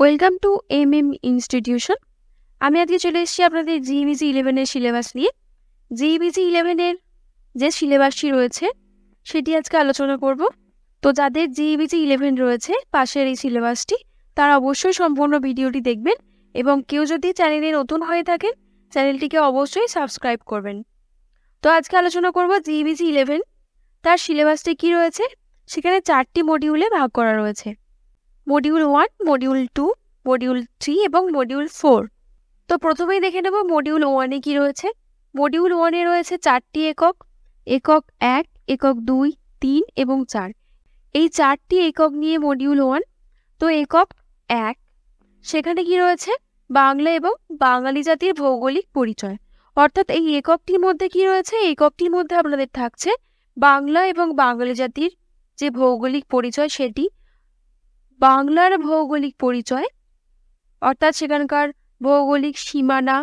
Welcome to institution. আমি আজকে চলে এসেছি আপনাদের জিইবিজি 11-এর সিলেবাস নিয়ে। জিইবিজি 11-এর যে সিলেবাসটি রয়েছে সেটি আজকে আলোচনা করব। তো যাদের জিইবিজি 11 রয়েছে পাশের এই সিলেবাসটি, তারা অবশ্যই সম্পূর্ণ ভিডিওটি দেখবেন এবং কেউ যদি চ্যানেলে নতুন হয়ে থাকেন চ্যানেলটিকে অবশ্যই সাবস্ক্রাইব করবেন। তো আজকে আলোচনা করব জিইবিজি 11 তার সিলেবাসটি কি রয়েছে। সেখানে 4টি মডিউলে ভাগ করা রয়েছে: মডিউল 1, মডিউল 2, মডিউল 3 এবং মডিউল 4। তো প্রথমেই দেখে নেব মডিউল 1-এ কি রয়েছে। মডিউল 1-এ রয়েছে 4টি একক: একক 1, একক 2, 3 এবং 4। এই 4টি একক নিয়ে মডিউল 1। তো একক 1, সেখানে কি রয়েছে? বাংলা এবং বাঙালি জাতির ভৌগোলিক পরিচয়। অর্থাৎ এই এককটির মধ্যে কি রয়েছে? এককটির মধ্যে আপনাদের থাকছে বাংলা এবং বাঙালি জাতির যে ভৌগোলিক পরিচয় সেটি, বাংলার ভৌগোলিক পরিচয় অর্থাৎ সেখানকার ভৌগোলিক সীমানা,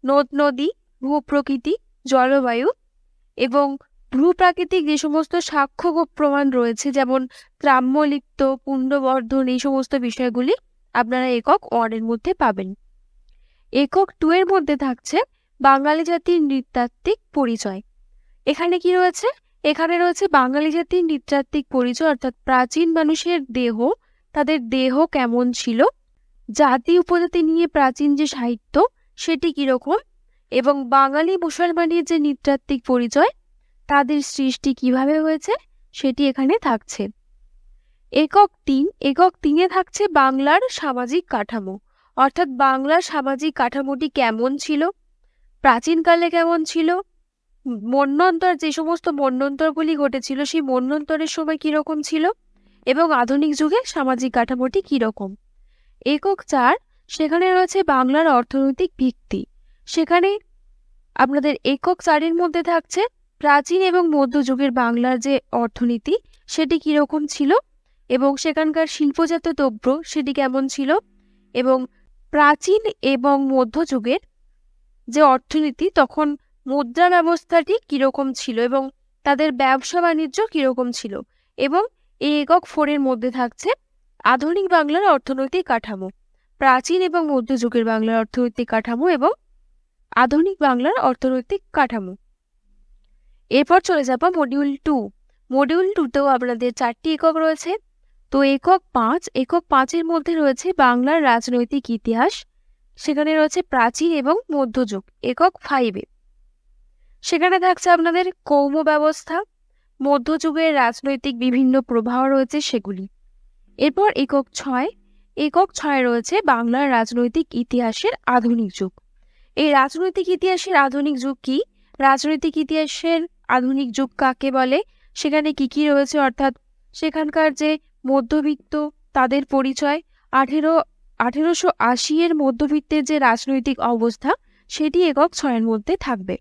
নদ নদী, ভূপ্রকৃতি, জলবায়ু এবং ভূপ্রাকৃতিক যে সমস্ত সাক্ষ্য প্রমাণ রয়েছে, যেমন গ্রাম্যলিপ্ত, পুণ্ডবর্ধন, এই সমস্ত বিষয়গুলি আপনারা একক 1-এর মধ্যে পাবেন। একক 2-এর মধ্যে থাকছে বাঙালি জাতির নৃতাত্ত্বিক পরিচয়। এখানে কি রয়েছে? এখানে রয়েছে বাঙালি জাতির নৃতাত্ত্বিক পরিচয়, অর্থাৎ প্রাচীন মানুষের দেহ, তাদের দেহ কেমন ছিল, জাতি উপজাতি নিয়ে প্রাচীন যে সাহিত্য সেটি কিরকম, এবং বাঙালি মুসলমানের যে নৃতাত্ত্বিক পরিচয়, তাদের সৃষ্টি কিভাবে হয়েছে সেটি এখানে থাকছে। একক 3, একক 3-এ থাকছে বাংলার সামাজিক কাঠামো, অর্থাৎ বাংলার সামাজিক কাঠামোটি কেমন ছিল, প্রাচীনকালে কেমন ছিল, মন্বন্তর, যে সমস্ত মন্বন্তরগুলি ঘটেছিল সেই মন্বন্তরের সময় কিরকম ছিল, এবং আধুনিক যুগে সামাজিক কাঠামোটি কিরকম। একক 4, সেখানে রয়েছে বাংলার অর্থনৈতিক ভিত্তি। সেখানে আপনাদের একক 4-এর মধ্যে থাকছে প্রাচীন এবং মধ্যযুগের বাংলার যে অর্থনীতি সেটি কিরকম ছিল, এবং সেখানকার শিল্পজাত দ্রব্য সেটি কেমন ছিল, এবং প্রাচীন এবং মধ্যযুগের যে অর্থনীতি তখন মুদ্রা ব্যবস্থাটি কিরকম ছিল এবং তাদের ব্যবসা বাণিজ্য কিরকম ছিল। এবং এই একক 4-এর মধ্যে থাকছে আধুনিক বাংলার অর্থনৈতিক কাঠামো, প্রাচীন এবং মধ্যযুগের বাংলার অর্থনৈতিক কাঠামো এবং আধুনিক বাংলার অর্থনৈতিক কাঠামো। এরপর চলে যাব মডিউল 2। মডিউল 2-তেও আপনাদের 4টি একক রয়েছে। তো একক 5, একক 5-এর মধ্যে রয়েছে বাংলার রাজনৈতিক ইতিহাস। সেখানে রয়েছে প্রাচীন এবং মধ্যযুগ। একক 5-এ সেখানে থাকছে আপনাদের কৌম ব্যবস্থা, মধ্যযুগের রাজনৈতিক বিভিন্ন প্রবাহ রয়েছে সেগুলি। এরপর একক 6, একক 6-এ রয়েছে বাংলার রাজনৈতিক ইতিহাসের আধুনিক যুগ। এই রাজনৈতিক ইতিহাসের আধুনিক যুগ কি, রাজনৈতিক ইতিহাসের আধুনিক যুগ কাকে বলে, সেখানে কি কি রয়েছে, অর্থাৎ সেখানকার যে মধ্যবিত্ত তাদের পরিচয়, 1880-এর মধ্যবিত্তের যে রাজনৈতিক অবস্থা সেটি একক 6-এর মধ্যে থাকবে।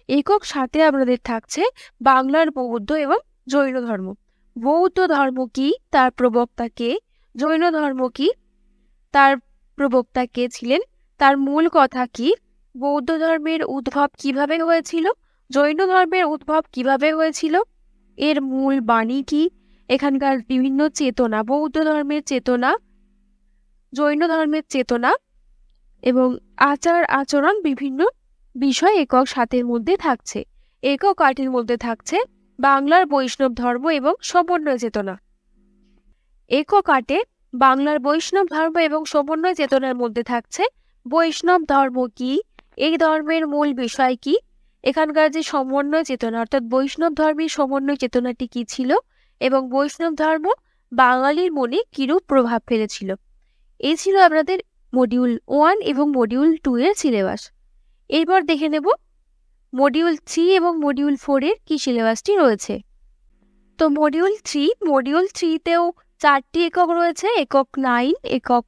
একক 7-এ আপনাদের থাকছে বাংলার বৌদ্ধ এবং জৈন ধর্ম। বৌদ্ধ ধর্ম কি, তার প্রবক্তা কে, জৈন ধর্ম কি, তার প্রবক্তা কে ছিলেন, তার মূল কথা কি, বৌদ্ধ ধর্মের উদ্ভব কিভাবে হয়েছিল, জৈন ধর্মের উদ্ভব কিভাবে হয়েছিল, এর মূল বাণী কি, এখানকার বিভিন্ন চেতনা, বৌদ্ধ ধর্মের চেতনা, জৈন ধর্মের চেতনা এবং আচার আচরণ, বিভিন্ন বিষয় একক 7-এর মধ্যে থাকছে। একক 8-এর মধ্যে থাকছে বাংলার বৈষ্ণব ধর্ম এবং সমন্বয় চেতনা। একক 8-এ বাংলার বৈষ্ণব ধর্ম এবং সমন্বয় চেতনার মধ্যে থাকছে বৈষ্ণব ধর্ম কি, এই ধর্মের মূল বিষয় কি, এখানকার যে সমন্বয় চেতনা, অর্থাৎ বৈষ্ণব ধর্মের সমন্বয় চেতনাটি কি ছিল এবং বৈষ্ণব ধর্ম বাঙালির মনে কিরূপ প্রভাব ফেলেছিল। এই ছিল আপনাদের মডিউল 1 এবং মডিউল 2-এর সিলেবাস। এরপর দেখে নেব মডিউল 3 এবং মডিউল 4-এর কি সিলেবাসটি রয়েছে। তো মডিউল 3-তেও 4টি একক রয়েছে: একক 9, একক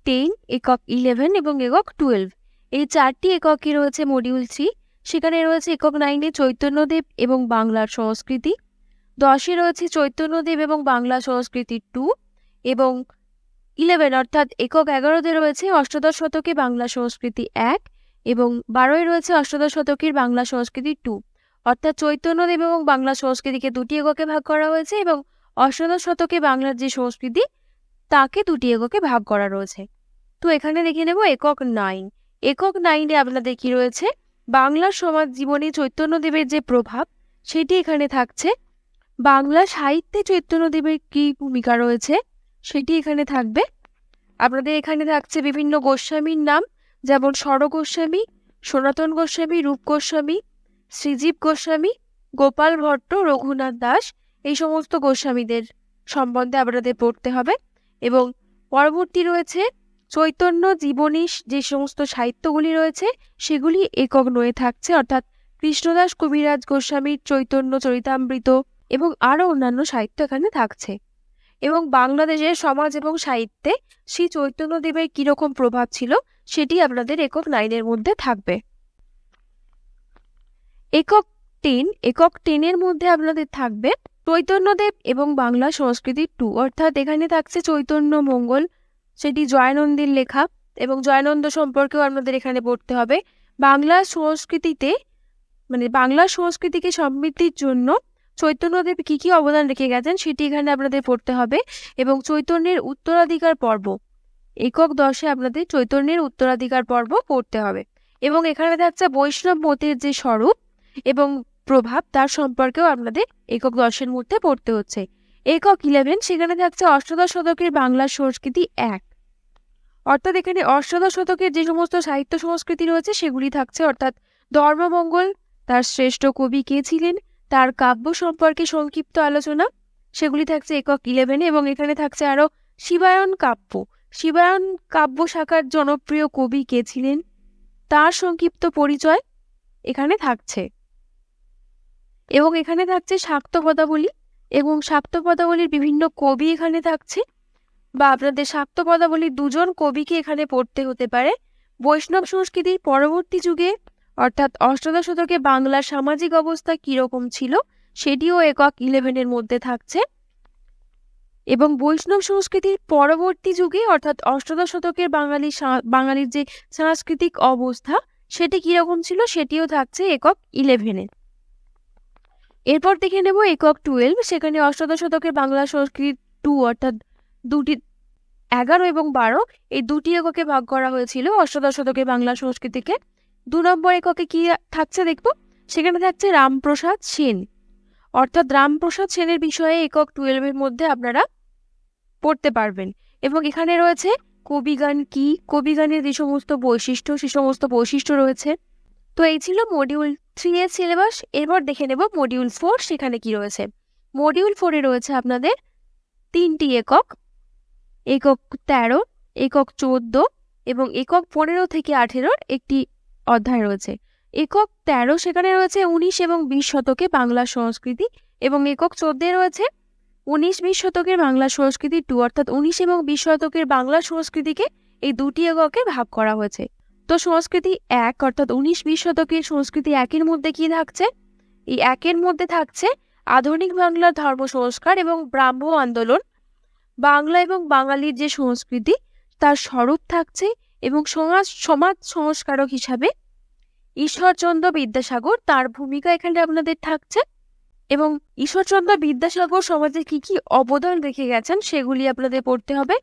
10, একক 11 এবং একক 12। এই 4টি এককই রয়েছে মডিউল 3। সেখানে রয়েছে একক 9-এ চৈতন্যদেব এবং বাংলার সংস্কৃতি, 10-এ রয়েছে চৈতন্যদেব এবং বাংলা সংস্কৃতি 2, এবং 11 অর্থাৎ একক 11-তে রয়েছে অষ্টাদশ শতকে বাংলা সংস্কৃতি 1, এবং 12-এ রয়েছে অষ্টাদশ শতকের বাংলা সংস্কৃতি 2। অর্থাৎ চৈতন্যদেব এবং বাংলা সংস্কৃতিকে 2টি এককে ভাগ করা হয়েছে এবং অষ্টাদশ শতকে বাংলার যে সংস্কৃতি তাকে 2টি এককে ভাগ করা রয়েছে। তো এখানে দেখে নেব একক 9। একক 9-এ আপনাদের কি রয়েছে, বাংলা সমাজ জীবনে চৈতন্যদেবের যে প্রভাব সেটি এখানে থাকছে। বাংলা সাহিত্যে চৈতন্যদেবের কি ভূমিকা রয়েছে সেটি এখানে থাকবে। আপনাদের এখানে থাকছে বিভিন্ন গোস্বামীর নাম, যেমন স্বর গোস্বামী, সনাতন গোস্বামী, রূপ গোস্বামী, শ্রীজীব গোস্বামী, গোপাল ভট্ট, রঘুনাথ দাস, এই সমস্ত গোস্বামীদের সম্বন্ধে আপনাদের পড়তে হবে। এবং পরবর্তী রয়েছে চৈতন্য জীবনী, যে সমস্ত সাহিত্যগুলি রয়েছে সেগুলি একক 9-এ থাকছে, অর্থাৎ কৃষ্ণদাস কবিরাজ গোস্বামীর চৈতন্য চরিতামৃত এবং আরও অন্যান্য সাহিত্য এখানে থাকছে। এবং বাংলাদেশের সমাজ এবং সাহিত্যে শ্রী চৈতন্যদেবের কিরকম প্রভাব ছিল সেটি আপনাদের একক 9-এর মধ্যে থাকবে। একক 10, একক 10-এর মধ্যে আপনাদের থাকবে চৈতন্যদেব এবং বাংলা সংস্কৃতি 2, অর্থাৎ এখানে থাকছে চৈতন্য মঙ্গল, সেটি জয়ানন্দের লেখা এবং জয়ানন্দ সম্পর্কেও আপনাদের এখানে পড়তে হবে। বাংলা সংস্কৃতিতে বাংলা সংস্কৃতিকে সমৃদ্ধির জন্য চৈতন্যদেব কি কি অবদান রেখে গেছেন সেটি এখানে আপনাদের পড়তে হবে। এবং চৈতন্যের উত্তরাধিকার পর্ব, একক 10-এ আপনাদের চৈতন্যের উত্তরাধিকার পর্ব পড়তে হবে। এবং এখানে থাকছে বৈষ্ণব মতের যে স্বরূপ এবং প্রভাব তার সম্পর্কেও আপনাদের একক 10-এর মধ্যে পড়তে হচ্ছে। একক 11, সেখানে থাকছে অষ্টাদশ শতকের বাংলা সংস্কৃতি 1, অর্থাৎ এখানে অষ্টাদশ শতকের যে সমস্ত সাহিত্য সংস্কৃতি রয়েছে সেগুলি থাকছে, অর্থাৎ ধর্মমঙ্গল, তার শ্রেষ্ঠ কবি কে ছিলেন, তার কাব্য সম্পর্কে সংক্ষিপ্ত আলোচনা, সেগুলি থাকছে একক 11-এ। এবং এখানে থাকছে আরও শিবায়ন কাব্য, শিবায়ন কাব্য শাখার জনপ্রিয় কবি কে ছিলেন তার সংক্ষিপ্ত পরিচয় এখানে থাকছে। এবং এখানে থাকছে শাক্ত পদাবলী, এবং শাক্ত পদাবলীর বিভিন্ন কবি এখানে থাকছে, বা আপনাদের শাক্ত পদাবলীর 2জন কবিকে এখানে পড়তে হতে পারে। বৈষ্ণব সংস্কৃতির পরবর্তী যুগে অর্থাৎ অষ্টাদশ শতকে বাংলার সামাজিক অবস্থা কিরকম ছিল সেটিও একক 11-এর মধ্যে থাকছে। এবং বৈষ্ণব সংস্কৃতির পরবর্তী যুগে অর্থাৎ অষ্টাদশ শতকের বাঙালির যে সাংস্কৃতিক অবস্থা সেটি কিরকম ছিল সেটিও থাকছে একক 11-এ। এরপর দেখে নেব একক 12, সেখানে অষ্টাদশ শতকের বাংলা সংস্কৃতি 2, অর্থাৎ 11 এবং 12 এই 2টি এককে ভাগ করা হয়েছিল অষ্টাদশ শতকের বাংলা সংস্কৃতিকে। 2 নম্বর এককে কি থাকছে দেখব, সেখানে থাকছে রামপ্রসাদ সেন, অর্থাৎ রামপ্রসাদ সেনের বিষয়ে একক 12-এর মধ্যে আপনারা পড়তে পারবেন। এবং এখানে রয়েছে কবিগান কি, কবিগানের যে সমস্ত বৈশিষ্ট্য সে সমস্ত বৈশিষ্ট্য রয়েছে। তো এই ছিল মডিউল 3-এর সিলেবাস। এরপর দেখে নেব মডিউল 4, সেখানে কি রয়েছে। মডিউল 4-এ রয়েছে আপনাদের 3টি একক, একক 13, একক 14 এবং একক 15 থেকে 18-র একটি অধ্যায় রয়েছে। একক 13 সেখানে রয়েছে 19 এবং 20 শতকে বাংলা সংস্কৃতি, এবং একক 14 রয়েছে 19-20 শতকের বাংলা সংস্কৃতি 2, অর্থাৎ 19 এবং 20 শতকের বাংলা সংস্কৃতিকে এই 2টি এককে ভাগ করা হয়েছে। তো সংস্কৃতি 1 অর্থাৎ 19-20 শতকের সংস্কৃতি 1-এর মধ্যে কি থাকছে, এই 1-এর মধ্যে থাকছে আধুনিক বাংলার ধর্ম সংস্কার এবং ব্রাহ্ম আন্দোলন, বাংলা এবং বাঙালির যে সংস্কৃতি তার স্বরূপ থাকছে, এবং সমাজ সংস্কারক হিসাবে ঈশ্বরচন্দ্র বিদ্যাসাগর তার ভূমিকা এখানে আপনাদের থাকছে। এবং ঈশ্বরচন্দ্র বিদ্যাসাগর সমাজে কি কি অবদান রেখে গেছেন সেগুলি আপনাদের পড়তে হবে।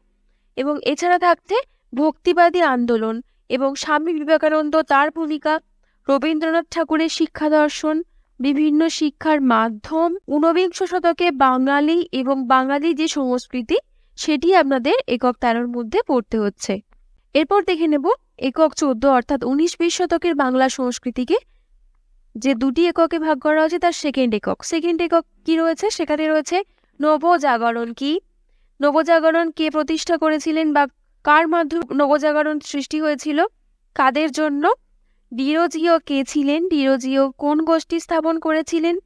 এবং এছাড়া থাকছে ভক্তিবাদী আন্দোলন এবং স্বামী বিবেকানন্দ তার ভূমিকা, রবীন্দ্রনাথ ঠাকুরের শিক্ষা দর্শন, বিভিন্ন শিক্ষার মাধ্যম, 19বিংশ শতকে বাঙালি এবং বাঙালি যে সংস্কৃতি সেটি আপনাদের একক 13-র মধ্যে পড়তে হচ্ছে। এরপর দেখে নেব একক 14 অর্থাৎ 19-20 শতকের বাংলা সংস্কৃতিকে যে 2টি এককে ভাগ করা হয়েছে তার সেকেন্ড একক কি রয়েছে, সেখানে রয়েছে নবজাগরণ কি, নবজাগরণ কে প্রতিষ্ঠা করেছিলেন বা কার মাধ্যমে নবজাগরণ সৃষ্টি হয়েছিল, কাদের জন্য, ডিরোজিও কে ছিলেন, ডিরোজিও কোন গোষ্ঠী স্থাপন করেছিলেন,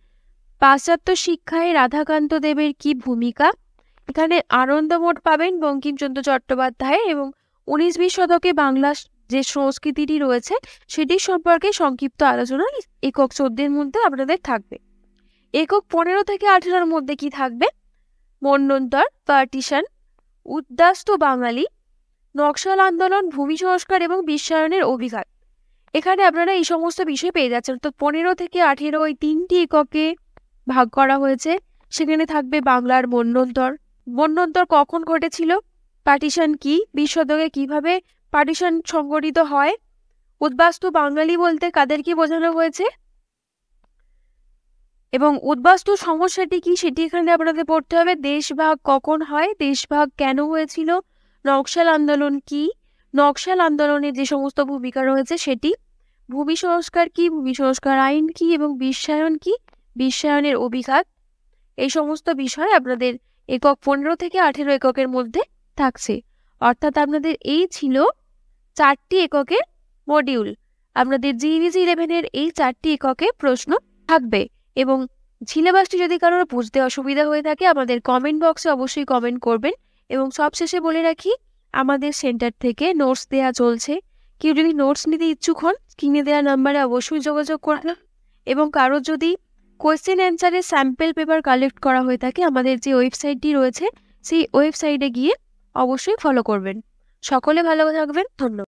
পাশ্চাত্য শিক্ষায় রাধাকান্ত দেবের কি ভূমিকা, এখানে আনন্দমঠ পাবেন বঙ্কিমচন্দ্র চট্টোপাধ্যায়, এবং 19-20 শতকে বাংলা যে সংস্কৃতিটি রয়েছে সেটির সম্পর্কে সংক্ষিপ্ত আলোচনা একক 14-এর মধ্যে আপনাদের থাকবে। একক 15 থেকে 18-র মধ্যে কি থাকবে, মন্বন্তর, পার্টিশন, উদ্বাস্তু বাঙালি, নকশাল আন্দোলন, ভূমি সংস্কার এবং বিশ্বায়নের অভিঘাত। এখানে আপনারা এই সমস্ত বিষয় পেয়ে যাচ্ছেন। তো 15 থেকে 18 এই 3টি এককে ভাগ করা হয়েছে। সেখানে থাকবে বাংলার মন্বন্তর কখন ঘটেছিল, পার্টিশন কি, 20 শতকে কিভাবে পার্টিশন সংগঠিত হয়। উদ্বাস্তু বাঙালি বলতে কাদেরকে বোঝানো হয়েছে এবং উদ্বাস্তু সমস্যাটি কি সেটি এখানে আপনাদের পড়তে হবে। দেশভাগ কখন হয়, দেশভাগ কেন হয়েছিল, নকশাল আন্দোলন কি, নকশাল আন্দোলনের যে সমস্ত ভূমিকা রয়েছে সেটি, ভূমি সংস্কার কি, ভূমি সংস্কার আইন কি এবং বিশ্বায়ন কি, বিশ্বায়নের অভিঘাত, এই সমস্ত বিষয় আপনাদের একক 15 থেকে 18 এককের মধ্যে থাকছে। অর্থাৎ আপনাদের এই ছিল 4টি এককের মডিউল। আপনাদের জিইভিজি 11-এর এই 4টি এককে প্রশ্ন থাকবে এবং সিলেবাসটি যদি কারোর বুঝতে অসুবিধা হয়ে থাকে আমাদের কমেন্ট বক্সে অবশ্যই কমেন্ট করবেন। এবং সবশেষে বলে রাখি, আমাদের সেন্টার থেকে নোটস দেওয়া চলছে। কেউ যদি নোটস নিতে ইচ্ছুক হন স্ক্রিনে দেওয়া নাম্বারে অবশ্যই যোগাযোগ করবেন। এবং কারোর যদি কোয়েশ্চেন অ্যান্সারের স্যাম্পল পেপার কালেক্ট করা হয়ে থাকে আমাদের যে ওয়েবসাইটটি রয়েছে সেই ওয়েবসাইটে গিয়ে অবশ্যই ফলো করবেন। সকলে ভালো থাকবেন, ধন্যবাদ।